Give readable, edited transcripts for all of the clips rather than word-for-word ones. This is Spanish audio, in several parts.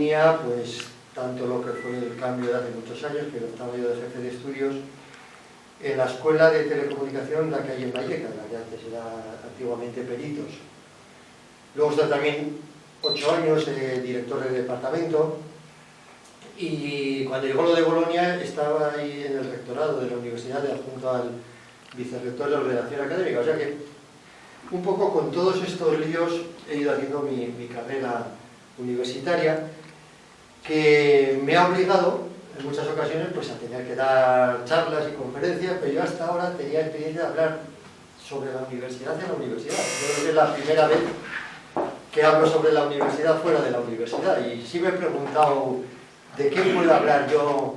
definía pues tanto lo que fue el cambio de hace muchos años, que estaba yo de jefe de estudios en la escuela de telecomunicación, la que hay en Vallecas, la que antes era antiguamente Peritos. Luego está también 8 años director de departamento, y cuando llegó lo de Bolonia estaba ahí en el rectorado de la universidad junto al vicerrector de ordenación académica. O sea que un poco con todos estos líos he ido haciendo mi carrera universitaria, que me ha obligado en muchas ocasiones pues a tener que dar charlas y conferencias, pero yo hasta ahora tenía experiencia de hablar sobre la universidad en la universidad. Yo creo que es la primera vez que hablo sobre la universidad fuera de la universidad, y sí me he preguntado de qué puedo hablar yo,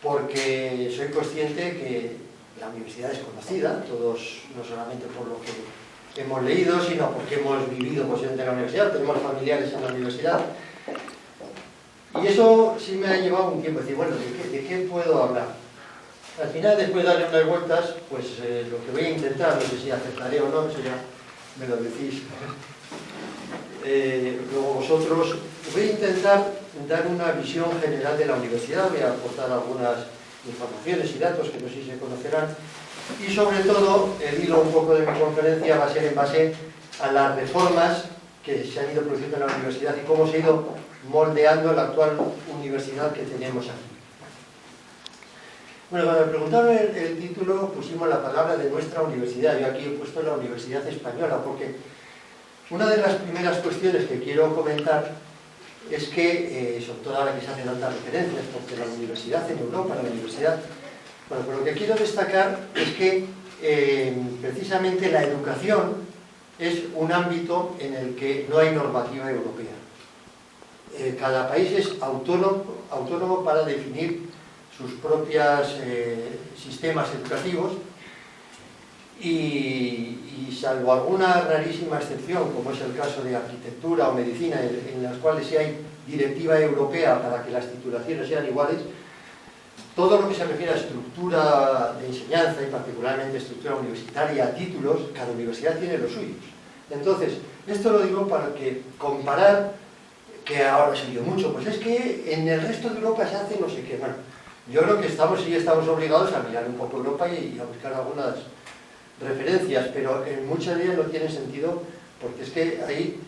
porque soy consciente que la universidad es conocida, todos, no solamente por lo que hemos leído, sino porque hemos vivido posiblemente en la universidad, tenemos familiares en la universidad. Y eso sí me ha llevado un tiempo, decir, bueno, ¿de qué puedo hablar? Al final, después de darle unas vueltas, pues lo que voy a intentar, no sé si aceptaré o no, eso ya me lo decís luego vosotros. Voy a intentar dar una visión general de la universidad, voy a aportar algunas informaciones y datos que no sé si se conocerán, y sobre todo el hilo un poco de mi conferencia va a ser en base a las reformas que se han ido produciendo en la universidad y cómo se ha ido moldeando la actual universidad que tenemos aquí. Bueno, cuando me preguntaron el título pusimos la palabra de nuestra universidad. Yo aquí he puesto la Universidad Española porque una de las primeras cuestiones que quiero comentar es que, sobre todo ahora que se hacen tantas referencias, porque la universidad en Europa, la universidad... Bueno, pues lo que quiero destacar es que precisamente la educación es un ámbito en el que no hay normativa europea. Cada país es autónomo para definir sus propios sistemas educativos, y salvo alguna rarísima excepción, como es el caso de arquitectura o medicina, en las cuales sí hay directiva europea para que las titulaciones sean iguales, todo lo que se refiere a estructura de enseñanza y particularmente estructura universitaria, títulos, cada universidad tiene los suyos. Entonces, esto lo digo para que comparar, que ahora se dio mucho, pues es que en el resto de Europa se hace no sé qué. Bueno, yo creo que sí estamos obligados a mirar un poco Europa y a buscar algunas referencias, pero en muchas de ellas no tiene sentido, porque es que hay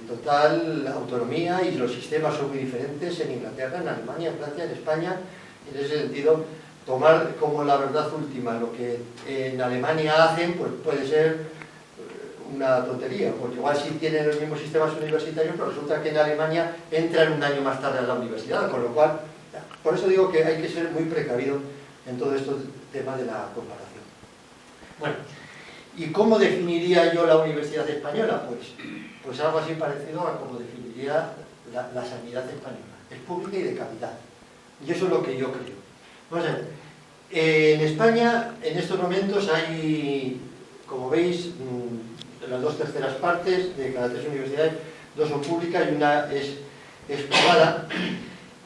total autonomía y los sistemas son muy diferentes en Inglaterra, en Alemania, en Francia, en España. En ese sentido, tomar como la verdad última lo que en Alemania hacen, pues puede ser una tontería, porque igual sí tienen los mismos sistemas universitarios, pero resulta que en Alemania entran un año más tarde a la universidad, con lo cual, por eso digo que hay que ser muy precavido en todo este tema de la comparación. Bueno, ¿y cómo definiría yo la Universidad Española? Pues algo así parecido a como definiría la sanidad española. Es pública y de calidad. Y eso es lo que yo creo. Vamos a ver, en España en estos momentos hay, como veis, las 2/3 partes de cada 3 universidades, 2 son públicas y una es privada.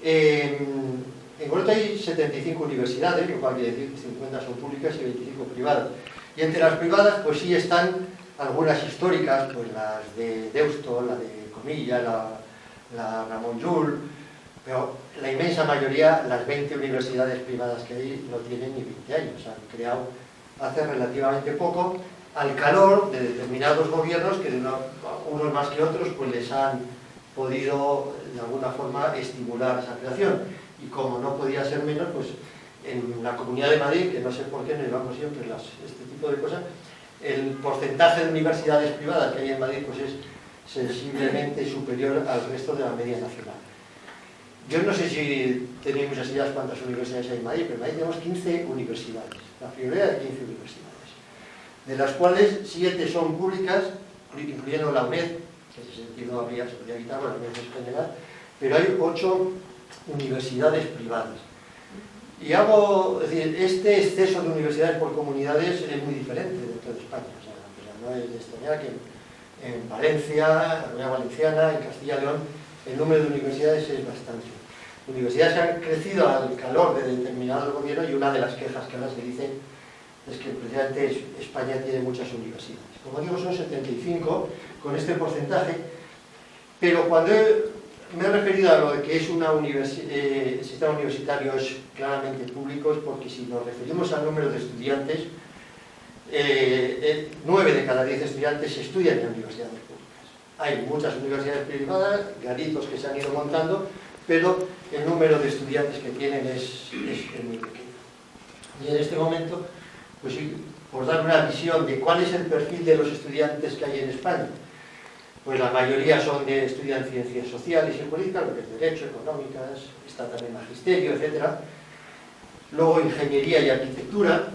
En concreto hay 75 universidades, lo cual quiere decir que 50 son públicas y 25 privadas. Y entre las privadas pues sí están algunas históricas, pues las de Deusto, la de Comilla, la Ramon Llull, pero la inmensa mayoría, las 20 universidades privadas que hay, no tienen ni 20 años, se han creado hace relativamente poco, al calor de determinados gobiernos que unos más que otros pues les han podido de alguna forma estimular esa creación. Y como no podía ser menos, pues en la Comunidad de Madrid, que no sé por qué nos llevamos siempre este tipo de cosas, el porcentaje de universidades privadas que hay en Madrid pues es sensiblemente superior al resto de la media nacional. Yo no sé si tenéis muchas ideas cuántas universidades hay en Madrid, pero en Madrid tenemos 15 universidades, la prioridad de 15 universidades, de las cuales 7 son públicas, incluyendo la UNED, que en ese sentido se podría quitar, la UNED es general, pero hay 8 universidades privadas. Y es decir, este exceso de universidades por comunidades es muy diferente dentro de España. O sea, no es de extrañar que en Valencia, en la Comunidad Valenciana, en Castilla y León, el número de universidades es bastante. Universidades que han crecido al calor de determinados gobiernos, y una de las quejas que ahora se dicen es que precisamente España tiene muchas universidades. Como digo, son 75 con este porcentaje, pero cuando me he referido a lo de que es el sistema universitario es claramente público, es porque si nos referimos al número de estudiantes, 9 de cada 10 estudiantes estudian en universidades públicas. Hay muchas universidades privadas, garitos que se han ido montando, pero el número de estudiantes que tienen es muy pequeño. Y en este momento, pues sí, por dar una visión de cuál es el perfil de los estudiantes que hay en España, pues la mayoría estudian ciencias sociales y políticas, lo que es derecho, económicas, está también magisterio, etc. Luego ingeniería y arquitectura,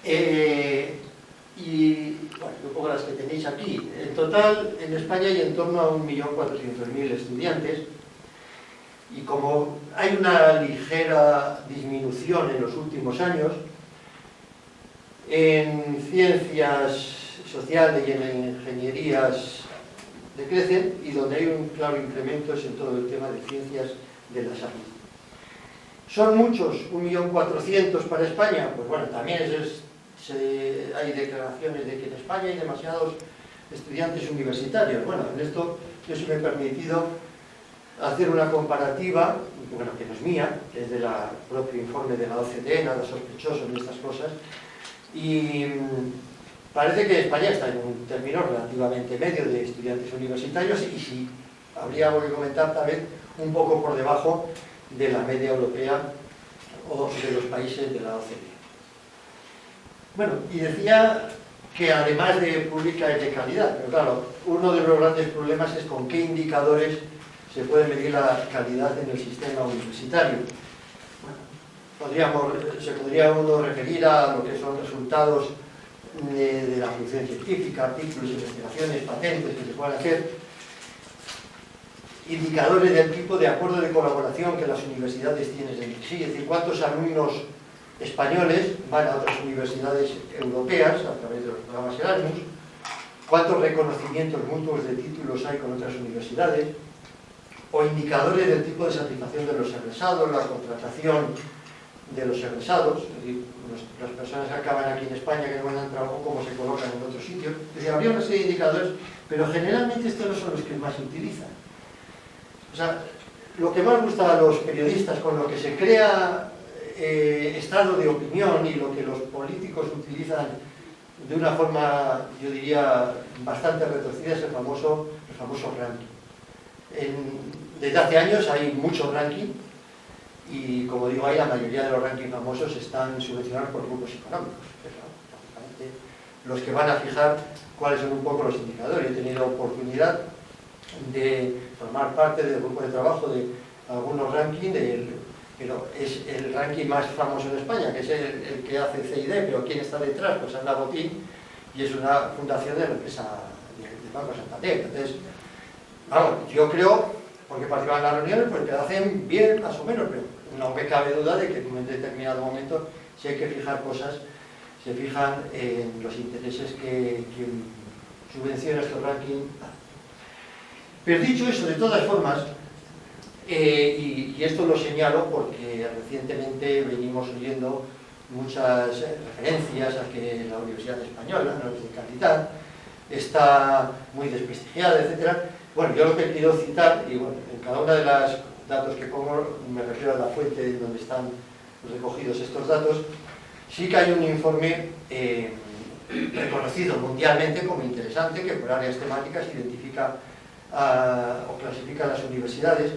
y bueno, un poco las que tenéis aquí. En total, en España hay en torno a 1.400.000 estudiantes, y como hay una ligera disminución en los últimos años, en ciencias sociales y en ingenierías decrecen, y donde hay un claro incremento es en todo el tema de ciencias de la salud. ¿Son muchos? 1.400.000 para España. Pues bueno, también hay declaraciones de que en España hay demasiados estudiantes universitarios. Bueno, en esto yo sí me he permitido hacer una comparativa, bueno, que no es mía, que es del propio informe de la OCDE, nada sospechoso en estas cosas, y parece que España está en un término relativamente medio de estudiantes universitarios, y sí, habría algo que comentar tal vez un poco por debajo de la media europea o de los países de la OCDE. Bueno, y decía que además de pública es de calidad, pero claro, uno de los grandes problemas es con qué indicadores se puede medir la calidad en el sistema universitario. Bueno, se podría uno referir a lo que son resultados de la producción científica, artículos, investigaciones, patentes que se puedan hacer, indicadores del tipo de acuerdo de colaboración que las universidades tienen entre sí, es decir, cuántos alumnos españoles van a otras universidades europeas a través de los programas Erasmus, cuántos reconocimientos mutuos de títulos hay con otras universidades, o indicadores del tipo de satisfacción de los egresados, la contratación de los egresados, es decir, las personas que acaban aquí en España que no van a trabajo, cómo se colocan en otros sitios. Es decir, habría una serie de indicadores, pero generalmente estos no son los que más se utilizan. O sea, lo que más gusta a los periodistas, con lo que se crea estado de opinión y lo que los políticos utilizan de una forma, yo diría, bastante retorcida, es el famoso ranking. Desde hace años hay mucho ranking, y como digo, ahí la mayoría de los rankings famosos están subvencionados por grupos económicos, que son prácticamente los que van a fijar cuáles son un poco los indicadores. He tenido oportunidad de formar parte del grupo de trabajo de algunos rankings, pero es el ranking más famoso de España, que es el que hace CID, pero ¿quién está detrás? Pues Ana Botín, y es una fundación de la empresa del Banco Santander. Entonces, vamos, yo creo, porque participan en las reuniones, pues que lo hacen bien, más o menos, pero no me cabe duda de que en un determinado momento, si hay que fijar cosas, se fijan en los intereses que subvenciona estos rankings. Pero dicho eso, de todas formas, y esto lo señalo porque recientemente venimos oyendo muchas referencias a que la Universidad Española, no es de calidad, está muy desprestigiada, etc. Bueno, yo lo que quiero citar, y bueno, en cada una de los datos que pongo me refiero a la fuente donde están recogidos estos datos, sí que hay un informe reconocido mundialmente como interesante, que por áreas temáticas identifica o clasifica las universidades,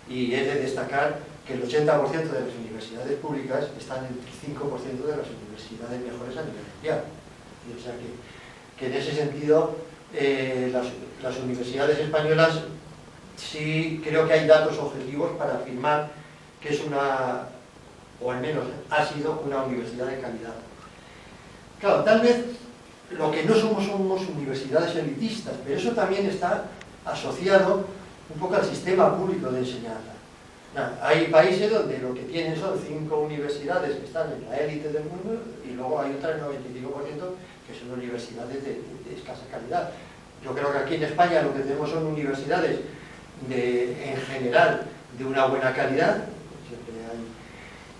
y es de destacar que el 80% de las universidades públicas están entre el 5% de las universidades mejores a nivel mundial. O sea que en ese sentido las universidades españolas sí creo que hay datos objetivos para afirmar que es una, o al menos ha sido una universidad de calidad. Claro, tal vez lo que no somos universidades elitistas, pero eso también está asociado un poco al sistema público de enseñanza. Hay países donde lo que tienen son 5 universidades que están en la élite del mundo, y luego hay otras 95% que son universidades de escasa calidad. Yo creo que aquí en España lo que tenemos son universidades en general de una buena calidad, siempre hay,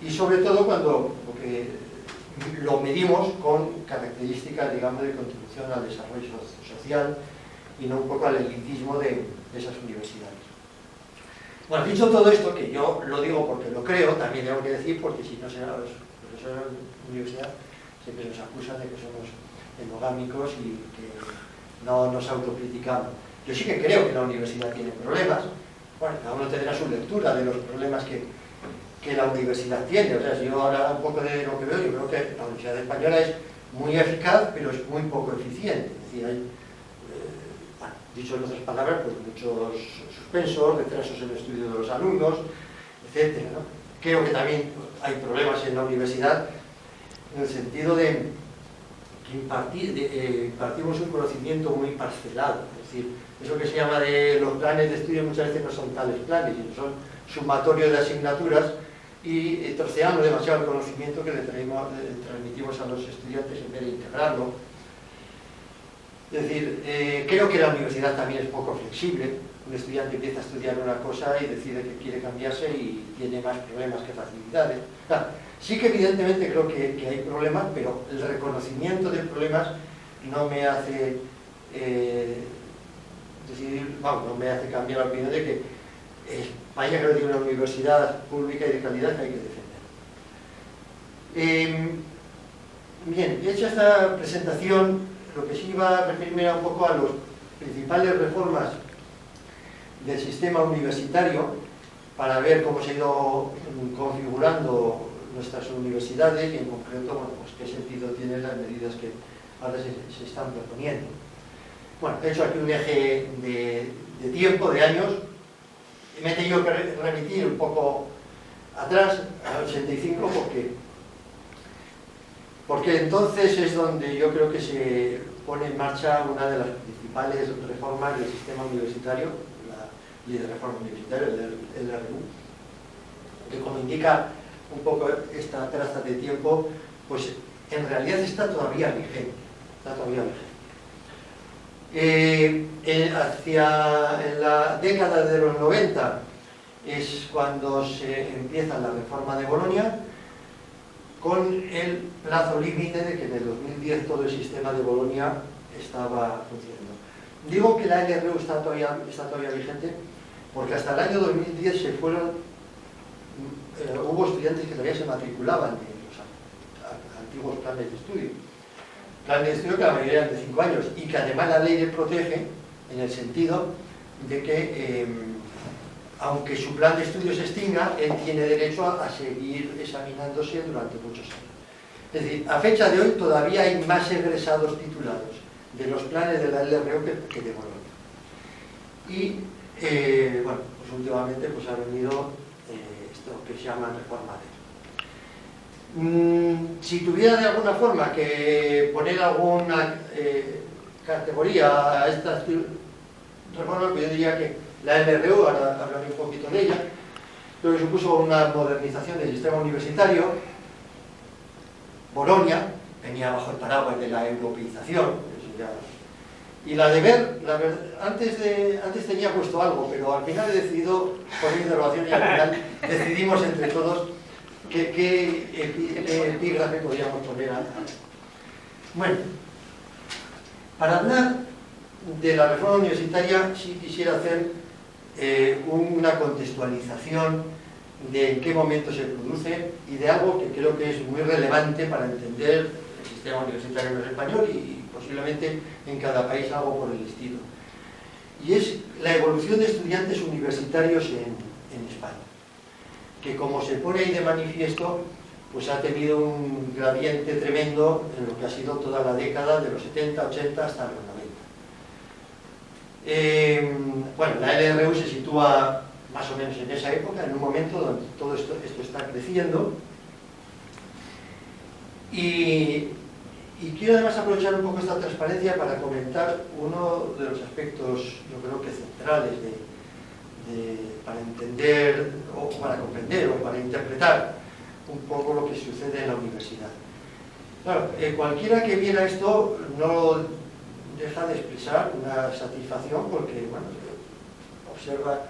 y sobre todo cuando lo medimos con características, digamos, de contribución al desarrollo social y no un poco al elitismo de esas universidades. Bueno, dicho todo esto, que yo lo digo porque lo creo, también tengo que decir, porque si no será los profesores de la universidad siempre nos acusan de que somos endogámicos y que no nos autocriticamos. Yo sí que creo que la universidad tiene problemas. Bueno, cada uno tendrá su lectura de los problemas que la universidad tiene. O sea, si yo ahora un poco de lo que veo, yo creo que la Universidad Española es muy eficaz, pero es muy poco eficiente. Es decir, hay, bueno, dicho en otras palabras, pues muchos suspensos, retrasos en el estudio de los alumnos, etc., ¿no? Creo que también hay problemas en la universidad en el sentido de que impartimos un conocimiento muy parcelado. Es decir, eso que se llama de los planes de estudio muchas veces no son tales planes, sino son sumatorios de asignaturas y troceamos demasiado el conocimiento que le transmitimos a los estudiantes en vez de integrarlo. Es decir, creo que la universidad también es poco flexible. Un estudiante empieza a estudiar una cosa y decide que quiere cambiarse y tiene más problemas que facilidades. Claro, sí que evidentemente creo que hay problemas, pero el reconocimiento de problemas no me hace no me hace cambiar la opinión de que España creo que tiene una universidad pública y de calidad que hay que defender. Bien, hecha esta presentación, lo que sí iba a referirme era un poco a las principales reformas del sistema universitario para ver cómo se ha ido configurando nuestras universidades y en concreto, bueno, pues qué sentido tienen las medidas que ahora se están proponiendo. Bueno, he hecho aquí un eje de tiempo, de años, y me he tenido que remitir un poco atrás, al 85, porque entonces es donde yo creo que se pone en marcha una de las principales reformas del sistema universitario, la Ley de Reforma Universitaria, el LRU, que como indica un poco esta traza de tiempo, pues en realidad está todavía vigente. En la década de los 90 es cuando se empieza la reforma de Bolonia, con el plazo límite de que en el 2010 todo el sistema de Bolonia estaba funcionando. Digo que la LRU está todavía vigente porque hasta el año 2010 hubo estudiantes que todavía se matriculaban en los antiguos planes de estudio. Planes de estudio que la mayoría eran de 5 años y que además la ley le protege en el sentido de que aunque su plan de estudio se extinga, él tiene derecho a seguir examinándose durante muchos años. Es decir, a fecha de hoy todavía hay más egresados titulados de los planes de la LRU que de Bolonia. Y, bueno, pues últimamente pues ha venido esto que se llama reforma. Si tuviera de alguna forma que poner alguna categoría a estas reformas, pues yo diría que la LRU, ahora hablaré un poquito de ella, creo que supuso una modernización del sistema universitario. Bolonia venía bajo el paraguas de la europeización, y la de ver, antes tenía puesto algo, pero al final he decidido poner interrogación y al final decidimos entre todos qué epígrafe podríamos poner a. Bueno, para hablar de la reforma universitaria sí quisiera hacer una contextualización de en qué momento se produce y de algo que creo que es muy relevante para entender el sistema universitario en español y posiblemente en cada país algo por el estilo. Y es la evolución de estudiantes universitarios en España, que como se pone ahí de manifiesto, pues ha tenido un gradiente tremendo en lo que ha sido toda la década de los 70, 80 hasta los 90. Bueno, la LRU se sitúa más o menos en esa época, en un momento donde todo esto está creciendo. Y quiero además aprovechar un poco esta transparencia para comentar uno de los aspectos, yo creo que centrales para entender, o para comprender, o para interpretar un poco lo que sucede en la universidad. Claro, cualquiera que viera esto no deja de expresar una satisfacción porque, bueno, observa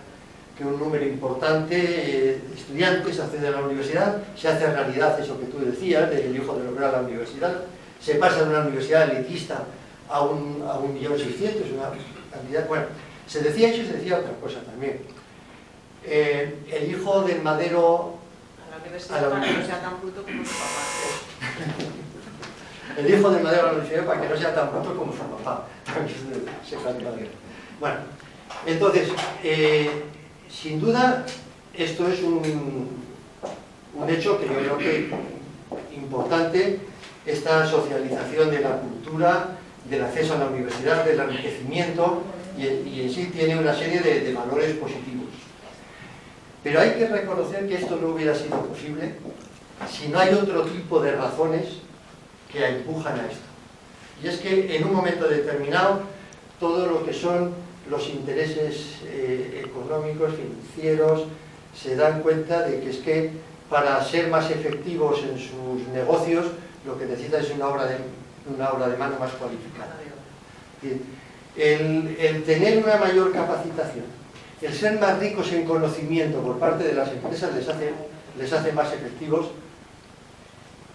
que un número importante de estudiantes accede a la universidad, se hace realidad eso que tú decías, del hijo de lograr la universidad, se pasa de una universidad elitista a 1.600.000, una cantidad, bueno, se decía eso y se decía otra cosa también. el hijo del madero a la universidad para que no sea tan bruto como su papá. El hijo del madero a la universidad para que no sea tan bruto como su papá. Bueno, entonces, sin duda, esto es un hecho que yo creo que importante, esta socialización de la cultura, del acceso a la universidad, del enriquecimiento, y en sí tiene una serie de valores positivos. Pero hay que reconocer que esto no hubiera sido posible si no hay otro tipo de razones que empujan a esto. Y es que en un momento determinado, todo lo que son los intereses económicos, financieros, se dan cuenta de que es que para ser más efectivos en sus negocios, lo que necesitan es una obra de mano más cualificada. El tener una mayor capacitación, el ser más ricos en conocimiento por parte de las empresas les hace más efectivos,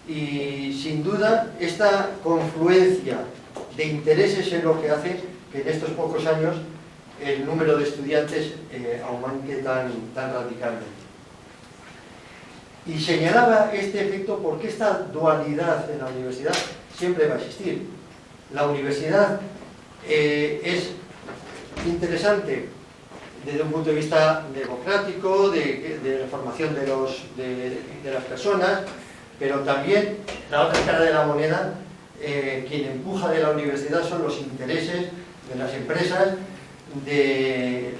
y sin duda esta confluencia de intereses en lo que hace que en estos pocos años el número de estudiantes aumente tan radicalmente. Y señalaba este efecto porque esta dualidad en la universidad siempre va a existir. La universidad es interesante desde un punto de vista democrático, de la formación de las personas, pero también, la otra cara de la moneda, quien empuja de la universidad son los intereses de las empresas de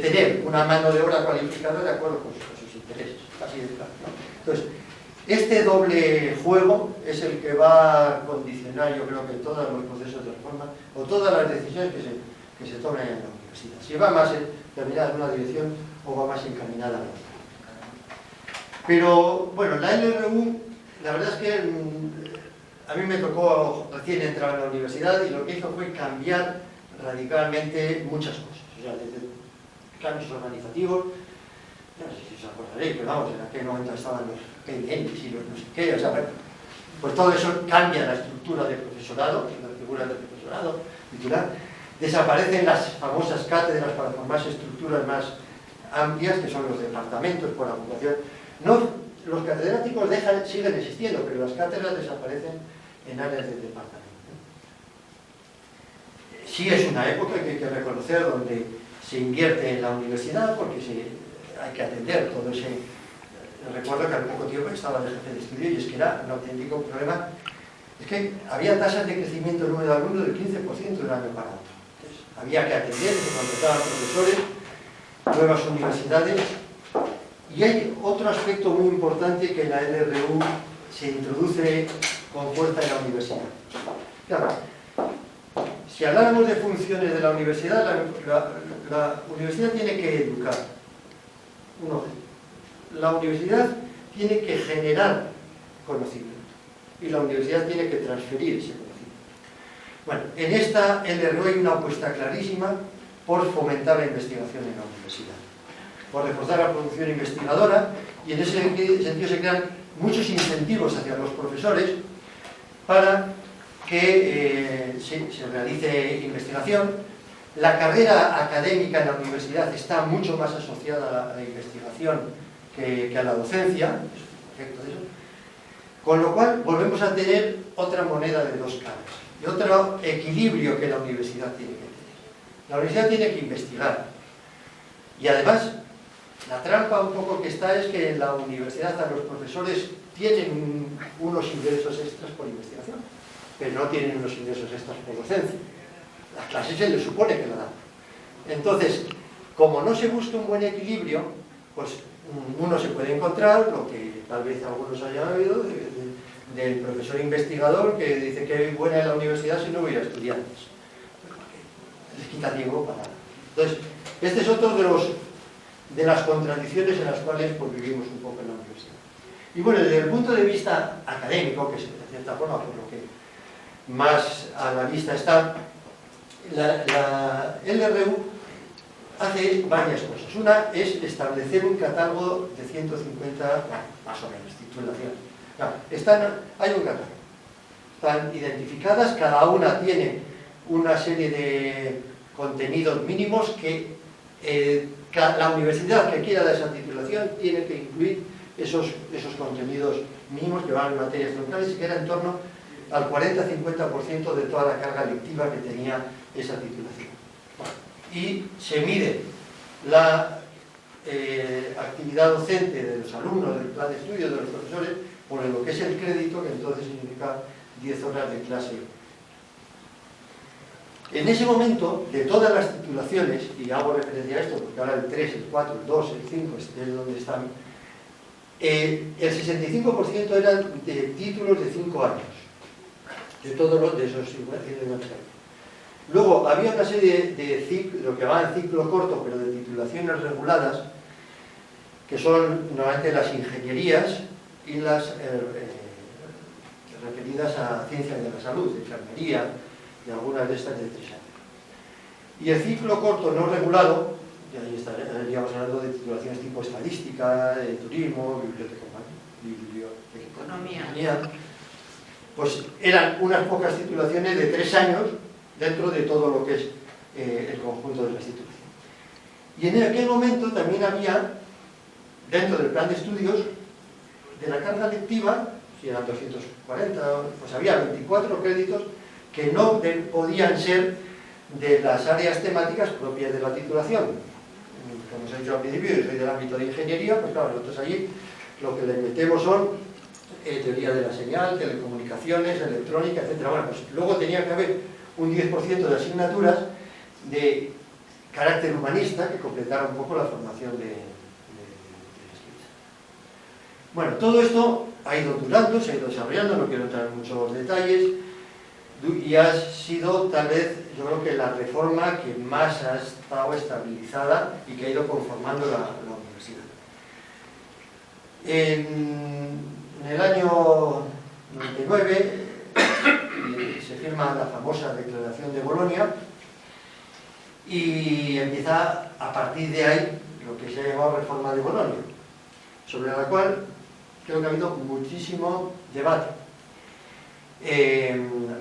tener una mano de obra cualificada de acuerdo con sus intereses, así de claro, ¿no? Entonces, este doble juego es el que va a condicionar, yo creo, que todos los procesos de reforma o todas las decisiones que se tomen en la universidad. Si va más encaminada en una dirección o va más encaminada a la otra. Pero, bueno, la LRU, la verdad es que a mí me tocó recién entrar en la universidad y lo que hizo fue cambiar radicalmente muchas cosas. O sea, desde cambios organizativos, no sé si os acordaréis, pero vamos, en aquel momento estaban los PNLs y los no sé qué, o sea, bueno, pues todo eso cambia la estructura del profesorado, la figura del profesorado titular, desaparecen las famosas cátedras para formarse estructuras más amplias, que son los departamentos por ocupación. No, los catedráticos siguen existiendo, pero las cátedras desaparecen en áreas del departamento. Sí es una época que hay que reconocer donde se invierte en la universidad porque hay que atender todo ese... Recuerdo que al poco tiempo estaba de jefe de estudio y es que era un auténtico problema. Es que había tasas de crecimiento del número de alumnos del 15% de un año para otro. Entonces, había que atender, se contrataban profesores, nuevas universidades. Y hay otro aspecto muy importante que en la LRU se introduce con fuerza en la universidad. Claro, si habláramos de funciones de la universidad, la universidad tiene que educar. La universidad tiene que generar conocimiento y la universidad tiene que transferir ese conocimiento. Bueno, en esta LRU hay una apuesta clarísima por fomentar la investigación en la universidad, por reforzar la producción investigadora, y en ese sentido se crean muchos incentivos hacia los profesores para que se realice investigación. La carrera académica en la universidad está mucho más asociada a la investigación que a la docencia, es un efecto de eso. Con lo cual volvemos a tener otra moneda de dos caras y otro equilibrio que la universidad tiene que tener. La universidad tiene que investigar y además la trampa un poco que está es que en la universidad a los profesores tienen unos ingresos extras por investigación, pero no tienen unos ingresos extras por docencia. Las clases se les supone que lo dan. Entonces, como no se busca un buen equilibrio, pues uno se puede encontrar lo que tal vez algunos hayan oído del profesor investigador que dice que es buena en la universidad si no hubiera estudiantes. Les quita tiempo para... Entonces, este es otro de las contradicciones en las cuales pues, vivimos un poco en la universidad. Y bueno, desde el punto de vista académico, que es de cierta forma por lo que más a la vista está, la LRU hace varias cosas. Una es establecer un catálogo de 150, más o menos, titulaciones. Hay un catálogo. Están identificadas, cada una tiene una serie de contenidos mínimos que la universidad que quiera dar esa titulación tiene que incluir esos contenidos mínimos que van en materias troncales y que era en torno al 40-50% de toda la carga lectiva que tenía esa titulación. Y se mide la actividad docente de los alumnos del plan de estudio, de los profesores, por lo que es el crédito, que entonces significa 10 horas de clase. En ese momento, de todas las titulaciones, y hago referencia a esto porque ahora el 3, el 4, el 2, el 5 es donde están, el 65% eran de títulos de 5 años, de todos los de esos 5 años. Luego había una serie de ciclos, lo que llamaban ciclo corto, pero de titulaciones reguladas, que son normalmente las ingenierías y las referidas a ciencias de la salud, de enfermería, de algunas de estas de 3 años. Y el ciclo corto no regulado, y ahí estaríamos hablando de titulaciones tipo estadística, de turismo, biblioteconomía, pues eran unas pocas titulaciones de 3 años dentro de todo lo que es el conjunto de la institución. Y en aquel momento también había, dentro del plan de estudios, de la carga lectiva, si eran 240, pues había 24 créditos que no podían ser de las áreas temáticas propias de la titulación. Como os he dicho al principio, yo soy del ámbito de ingeniería, pues claro, nosotros allí lo que le metemos son teoría de la señal, telecomunicaciones, electrónica, etc. Bueno, pues luego tenía que haber un 10% de asignaturas de carácter humanista que completara un poco la formación de escrita. Bueno, todo esto ha ido durando, se ha ido desarrollando, no quiero entrar en muchos detalles, y ha sido tal vez, yo creo que la reforma que más ha estado estabilizada y que ha ido conformando la universidad. En el año 99 se firma la famosa Declaración de Bolonia y empieza a partir de ahí lo que se ha llamado Reforma de Bolonia, sobre la cual creo que ha habido muchísimo debate.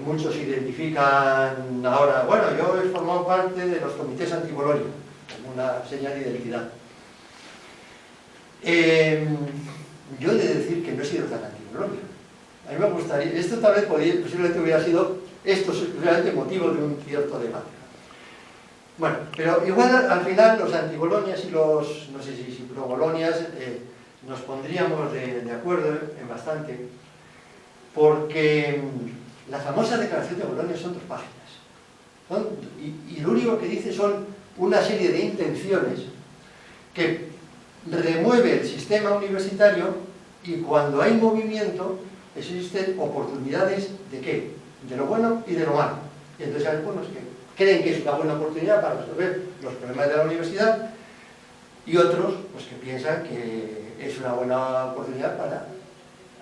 Muchos identifican ahora, bueno, yo he formado parte de los comités anti-Bolonia, como una señal de identidad. Yo he de decir que no he sido tan anti-Bolonia. A mí me gustaría, esto tal vez posiblemente hubiera sido, esto es realmente motivo de un cierto debate. Bueno, pero igual al final los anti-Bolonias y los, no sé si pro-Bolonias, nos pondríamos de acuerdo en bastante, porque la famosa Declaración de Bolonia son 2 páginas. Y lo único que dice son una serie de intenciones que remueve el sistema universitario y cuando hay movimiento existen oportunidades ¿de qué? De lo bueno y de lo malo. Y entonces hay algunos que creen que es una buena oportunidad para resolver los problemas de la universidad y otros pues que piensan que es una buena oportunidad para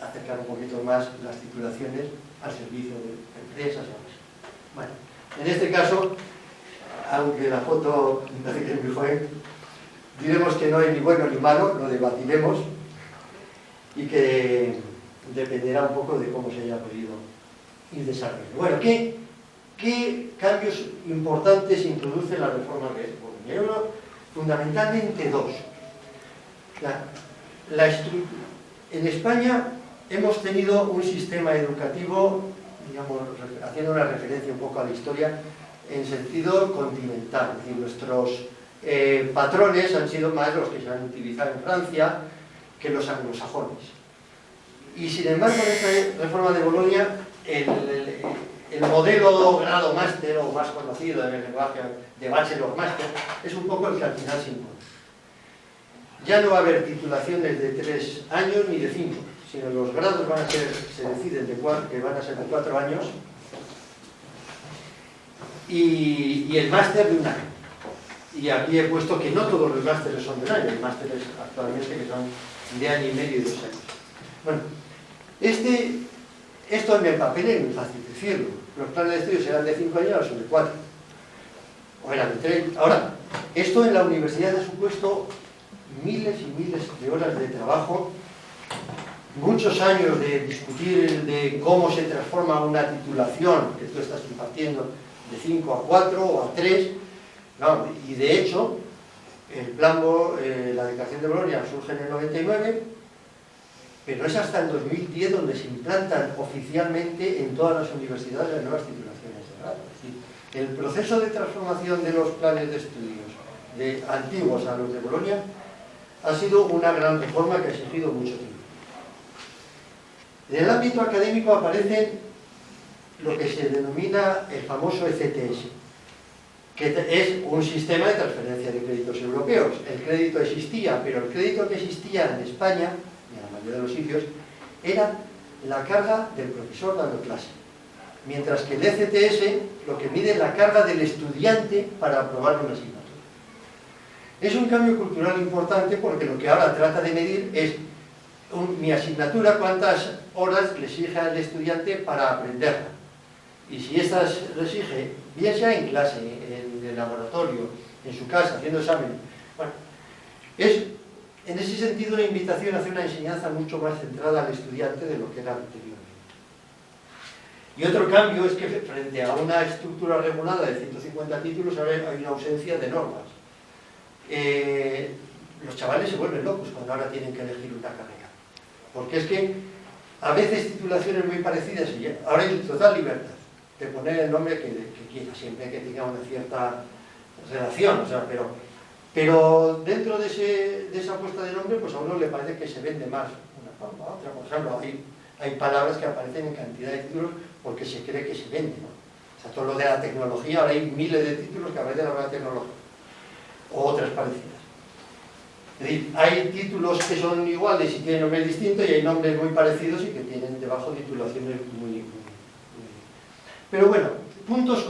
acercar un poquito más las titulaciones al servicio de empresas. Bueno, en este caso, aunque la foto parece que es muy joven, diremos que no hay ni bueno ni malo, lo debatiremos y que dependerá un poco de cómo se haya podido ir desarrollando. Bueno, ¿qué cambios importantes introduce la reforma de Bolonia? Yo creo fundamentalmente 2. En España hemos tenido un sistema educativo, digamos, haciendo una referencia un poco a la historia, en sentido continental. Es decir, nuestros patrones han sido más los que se han utilizado en Francia que los anglosajones. Y sin embargo, en esta reforma de Bolonia, el modelo grado máster, o más conocido en el lenguaje de bachelor máster, es un poco el que al final se impone. Ya no va a haber titulaciones de 3 años ni de 5, sino los grados van a ser, se deciden que van a ser de 4 años y el máster de 1 año. Y aquí he puesto que no todos los másteres son de 1 año, hay másteres actualmente que son de 1 año y medio y 2 años. Bueno, esto en el papel es muy fácil decirlo. Los planes de estudios eran de 5 años o de 4, o eran de 3. Ahora, esto en la universidad ha supuesto miles y miles de horas de trabajo, muchos años de discutir de cómo se transforma una titulación que tú estás impartiendo de 5 a 4 o a 3, no, y de hecho el plan, la declaración de Bolonia surge en el 99, pero es hasta el 2010 donde se implantan oficialmente en todas las universidades las nuevas titulaciones de grado. Es decir, el proceso de transformación de los planes de estudios de antiguos a los de Bolonia ha sido una gran reforma que ha exigido mucho tiempo. En el ámbito académico aparecen lo que se denomina el famoso ECTS, que es un sistema de transferencia de créditos europeos. El crédito existía, pero el crédito que existía en España, y en la mayoría de los sitios, era la carga del profesor dando clase. Mientras que el ECTS lo que mide es la carga del estudiante para aprobar una asignatura. Es un cambio cultural importante porque lo que ahora trata de medir es mi asignatura, cuántas horas le exige al estudiante para aprenderla. Y si estas le exige, bien sea en clase, en el laboratorio, en su casa, haciendo exámenes, bueno, es en ese sentido una invitación a hacer una enseñanza mucho más centrada al estudiante de lo que era anteriormente. Y otro cambio es que frente a una estructura regulada de 150 títulos, ahora hay una ausencia de normas. Los chavales se vuelven locos cuando ahora tienen que elegir una carrera. Porque es que a veces titulaciones muy parecidas, y ahora hay total libertad de poner el nombre que quiera, siempre que tenga una cierta relación, o sea, pero dentro de esa puesta de nombre, pues a uno le parece que se vende más una forma a otra. Por ejemplo, hay palabras que aparecen en cantidad de títulos porque se cree que se vende, ¿no? O sea, todo lo de la tecnología, ahora hay miles de títulos que aparecen en la tecnología, o otras parecidas. Es decir, hay títulos que son iguales y tienen nombres distintos, y hay nombres muy parecidos y que tienen debajo titulaciones muy... Pero bueno, puntos